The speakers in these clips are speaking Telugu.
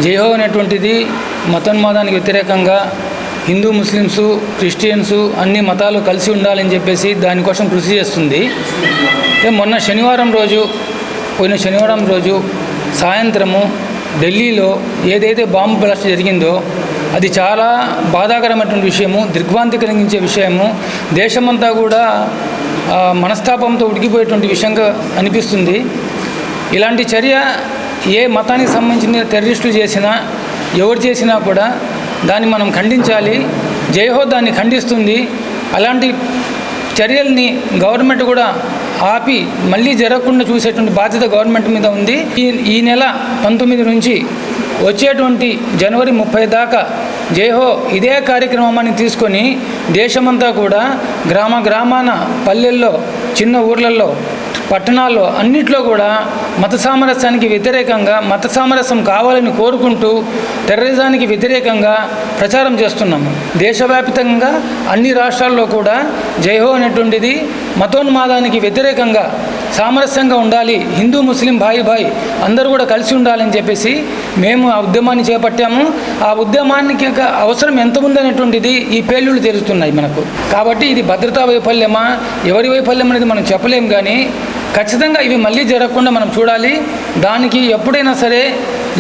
జైహో అనేటువంటిది మతోన్మాదానికి వ్యతిరేకంగా హిందూ ముస్లిమ్స్ క్రిస్టియన్స్ అన్ని మతాలు కలిసి ఉండాలని చెప్పేసి దానికోసం కృషి చేస్తుంది. మొన్న పోయిన శనివారం రోజు సాయంత్రము ఢిల్లీలో ఏదైతే బాంబు బ్లాస్ట్ జరిగిందో అది చాలా బాధాకరమైనటువంటి విషయము, దిగ్భ్రాంతి కలిగించే విషయము. దేశమంతా కూడా మనస్తాపంతో ఉడికిపోయేటువంటి విషయంగా అనిపిస్తుంది. ఇలాంటి చర్య ఏ మతానికి సంబంధించిన టెర్రరిస్టులు చేసినా ఎవరు చేసినా కూడా దాన్ని మనం ఖండించాలి. జైహో దాన్ని ఖండిస్తుంది. అలాంటి చర్యల్ని గవర్నమెంట్ కూడా ఆపి మళ్ళీ జరగకుండా చూసేటువంటి బాధ్యత గవర్నమెంట్ మీద ఉంది. ఈ నెల 19 నుంచి వచ్చేటువంటి జనవరి 30 దాకా జైహో ఇదే కార్యక్రమాన్ని తీసుకొని దేశమంతా కూడా గ్రామాన పల్లెల్లో చిన్న ఊర్లలో పట్టణాల్లో అన్నిట్లో కూడా మత సామరస్యానికి వ్యతిరేకంగా మత సామరస్యం కావాలని కోరుకుంటూ టెర్రరిజానికి వ్యతిరేకంగా ప్రచారం చేస్తున్నాము. దేశవ్యాప్తంగా అన్ని రాష్ట్రాల్లో కూడా జైహో అనేటువంటిది మతోన్మాదానికి వ్యతిరేకంగా సామరస్యంగా ఉండాలి, హిందూ ముస్లిం భాయి అందరూ కూడా కలిసి ఉండాలని చెప్పేసి మేము ఆ ఉద్యమాన్ని చేపట్టాము. ఆ ఉద్యమానికి అవసరం ఎంత ఉందనేటువంటిది ఈ పేలుళ్ళు తెలుస్తున్నాయి మనకు. కాబట్టి ఇది భద్రతా వైఫల్యమా ఎవరి వైఫల్యం అనేది మనం చెప్పలేం, కానీ ఖచ్చితంగా ఇవి మళ్ళీ జరగకుండా మనం చూడాలి. దానికి ఎప్పుడైనా సరే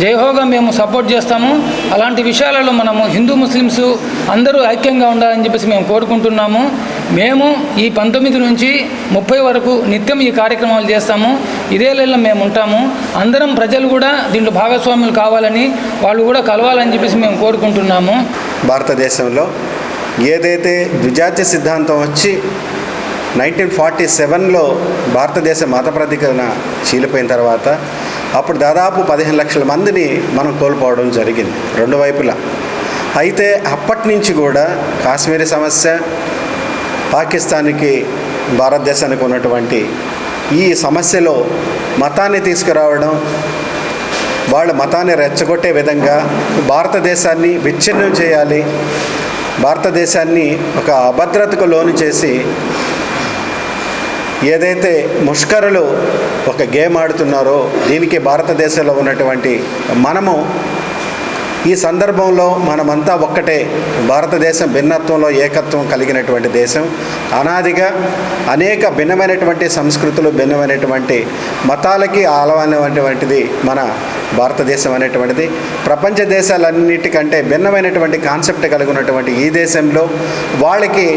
జైహోగా మేము సపోర్ట్ చేస్తాము. అలాంటి విషయాలలో మనము హిందూ ముస్లిమ్స్ అందరూ ఐక్యంగా ఉండాలని చెప్పేసి మేము కోరుకుంటున్నాము. మేము ఈ 19 నుంచి 30 వరకు నిత్యం ఈ కార్యక్రమాలు చేస్తాము. ఇదే లెవెల్లో మేము ఉంటాము. అందరం ప్రజలు కూడా దీంట్లో భాగస్వాములు కావాలని, వాళ్ళు కూడా కలవాలని చెప్పేసి మేము కోరుకుంటున్నాము. భారతదేశంలో ఏదైతే ద్విజాతి సిద్ధాంతం వచ్చి 1947లో భారతదేశ మత ప్రతిఘటన చీలిపోయిన తర్వాత అప్పుడు దాదాపు 15 లక్షల మందిని మనం కోల్పోవడం జరిగింది రెండు వైపులా. అయితే అప్పటి నుంచి కూడా కాశ్మీరీ సమస్య, పాకిస్తాన్కి భారతదేశానికి ఉన్నటువంటి ఈ సమస్యలో మతాన్ని తీసుకురావడం, వాళ్ళ మతాన్ని రెచ్చగొట్టే విధంగా భారతదేశాన్ని విచ్ఛిన్నం చేయాలి, భారతదేశాన్ని ఒక అభద్రతకు లోను చేసి ఏదైతే ముష్కరులు ఒక గేమ్ ఆడుతున్నారో దీనికి భారతదేశంలో ఉన్నటువంటి మనము ఈ సందర్భంలో మనమంతా ఒక్కటే. భారతదేశం భిన్నత్వంలో ఏకత్వం కలిగినటువంటి దేశం. అనాదిగా అనేక భిన్నమైనటువంటి సంస్కృతులు, భిన్నమైనటువంటి మతాలకి ఆలవానటువంటిది మన భారతదేశం అనేటువంటిది. ప్రపంచ దేశాలన్నిటికంటే భిన్నమైనటువంటి కాన్సెప్ట్ కలిగి ఉన్నటువంటి ఈ దేశంలో వాళ్ళకి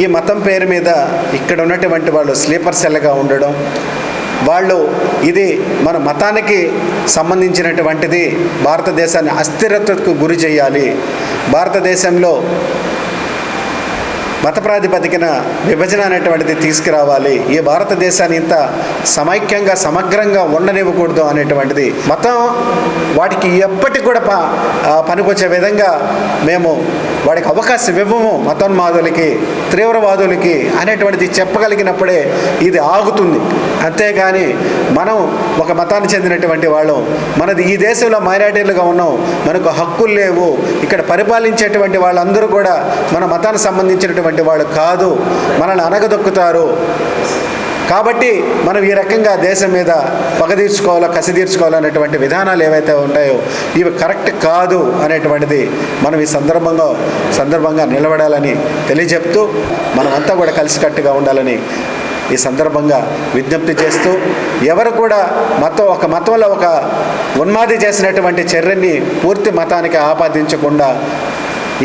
ఈ మతం పేరు మీద ఇక్కడ ఉన్నటువంటి వాళ్ళు స్లీపర్ సెల్గా ఉండడం, వాళ్ళు ఇది మన మతానికి సంబంధించినటువంటిది, భారతదేశాన్ని అస్థిరతకు గురి చేయాలి, భారతదేశంలో మత ప్రాతిపదికన విభజన అనేటువంటిది తీసుకురావాలి, ఈ భారతదేశాన్ని ఇంత సమైక్యంగా సమగ్రంగా ఉండనివ్వకూడదు అనేటువంటిది మతం వాటికి ఎప్పటికి కూడా పనికొచ్చే విధంగా మేము వాడికి అవకాశం ఇవ్వము. మతోన్మాదులకి, తీవ్రవాదులకి అనేటువంటిది చెప్పగలిగినప్పుడే ఇది ఆగుతుంది. అంతేగాని మనం ఒక మతానికి చెందినటువంటి వాళ్ళం, మనది ఈ దేశంలో మైనారిటీలుగా ఉన్నాం, మనకు హక్కులు లేవు, ఇక్కడ పరిపాలించేటువంటి వాళ్ళందరూ కూడా మన మతానికి సంబంధించినటువంటి వాళ్ళు కాదు, మనల్ని అనగదొక్కుతారు. కాబట్టి మనం ఈ రకంగా దేశం మీద పగ తీర్చుకోవాలో కసి తీర్చుకోవాలనేటువంటి విధానాలు ఏవైతే ఉంటాయో ఇవి కరెక్ట్ కాదు అనేటువంటిది మనం ఈ సందర్భంగా నిలబడాలని తెలియజెప్తూ మనమంతా కూడా కలిసికట్టుగా ఉండాలని ఈ సందర్భంగా విజ్ఞప్తి చేస్తూ, ఎవరు కూడా ఒక మతంలో ఒక ఉన్మాది చేసినటువంటి చర్యని పూర్తి మతానికి ఆపాదించకుండా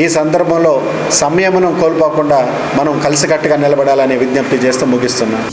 ఈ సందర్భంలో సంయమనం కోల్పోకుండా మనం కలిసికట్టుగా నిలబడాలని విజ్ఞప్తి చేస్తూ ముగిస్తున్నాం.